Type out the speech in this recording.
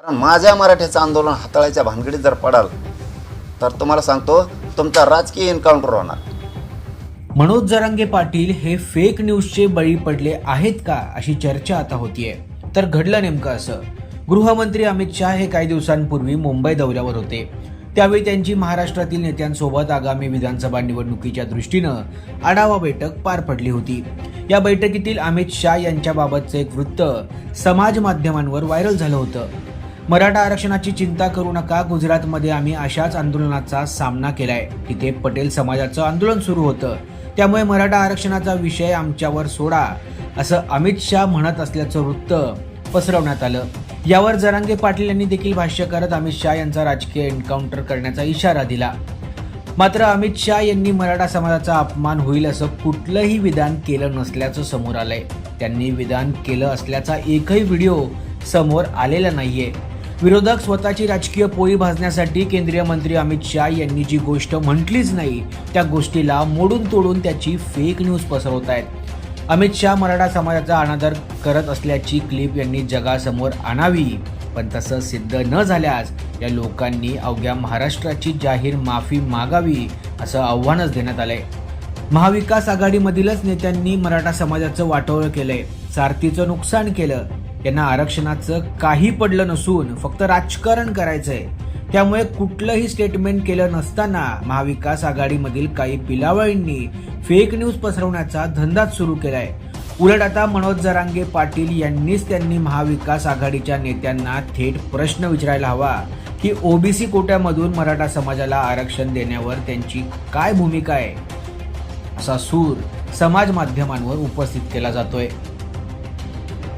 कारण माझ्या मराठ्याचं आंदोलन हाताळायच्या भानगडीत जर पडाल तर तुम्हाला सांगतो तुमचा राजकीय एन्काउंटर होणार. मनोज जरांगे पाटील हे फेक न्यूजचे बळी पडले आहेत का अशी चर्चा आता होतीये. तर घडलं नेमकं असं. गृहमंत्री अमित शहा हे काही दिवसांपूर्वी मुंबई दौऱ्यावर होते. त्यावेळी त्यांची महाराष्ट्रातील नेत्यांसोबत आगामी विधानसभा निवडणुकीच्या दृष्टीनं आढावा बैठक पार पडली होती. या बैठकीतील अमित शहा यांच्याबाबतचं एक वृत्त समाज माध्यमांवर व्हायरल झालं होतं. मराठा आरक्षणाची चिंता करू नका, गुजरातमध्ये आम्ही अशाच आंदोलनाचा सामना केलाय. तिथे पटेल समाजाचं आंदोलन सुरू होतं, त्यामुळे मराठा आरक्षणाचा विषय आमच्यावर सोडा असं अमित शहा म्हणत असल्याचं वृत्त पसरवण्यात आलं. यावर जरांगे पाटील यांनी देखील भाष्य करत अमित शहा यांचा राजकीय एन्काउंटर करण्याचा इशारा दिला. मात्र अमित शहा यांनी मराठा समाजाचा अपमान होईल असं कुठलंही विधान केलं नसल्याचं समोर आलंय. त्यांनी विधान केलं असल्याचा एकही व्हिडिओ समोर आलेला नाहीये. विरोधक स्वतःची राजकीय पोळी भाजण्यासाठी केंद्रीय मंत्री अमित शहा यांनी जी गोष्ट म्हटलीच नाही त्या गोष्टीला मोडून तोडून त्याची फेक न्यूज पसरवत आहेत. अमित शहा मराठा समाजाचा अनादर करत असल्याची क्लिप यांनी जगासमोर आणावी, पण तसं सिद्ध न झाल्यास या लोकांनी अवघ्या महाराष्ट्राची जाहीर माफी मागावी असं आव्हानच देण्यात आलंय. महाविकास आघाडीमधीलच नेत्यांनी मराठा समाजाचं वाटोळं केलंय, सारथीचं नुकसान केलं. यांना आरक्षणाचं काही पडलं नसून फक्त राजकारण करायचंय. त्यामुळे कुठलंही स्टेटमेंट केलं नसताना महाविकास आघाडीमधील काही पिलावळींनी फेक न्यूज पसरवण्याचा धंदाच सुरू केलाय. उलट आता मनोज जरांगे पाटील यांनीच त्यांनी महाविकास आघाडीच्या नेत्यांना थेट प्रश्न विचारायला हवा की ओबीसी कोट्यामधून मराठा समाजाला आरक्षण देण्यावर त्यांची काय भूमिका आहे, असा सूर समाज माध्यमांवर उपस्थित केला जातोय.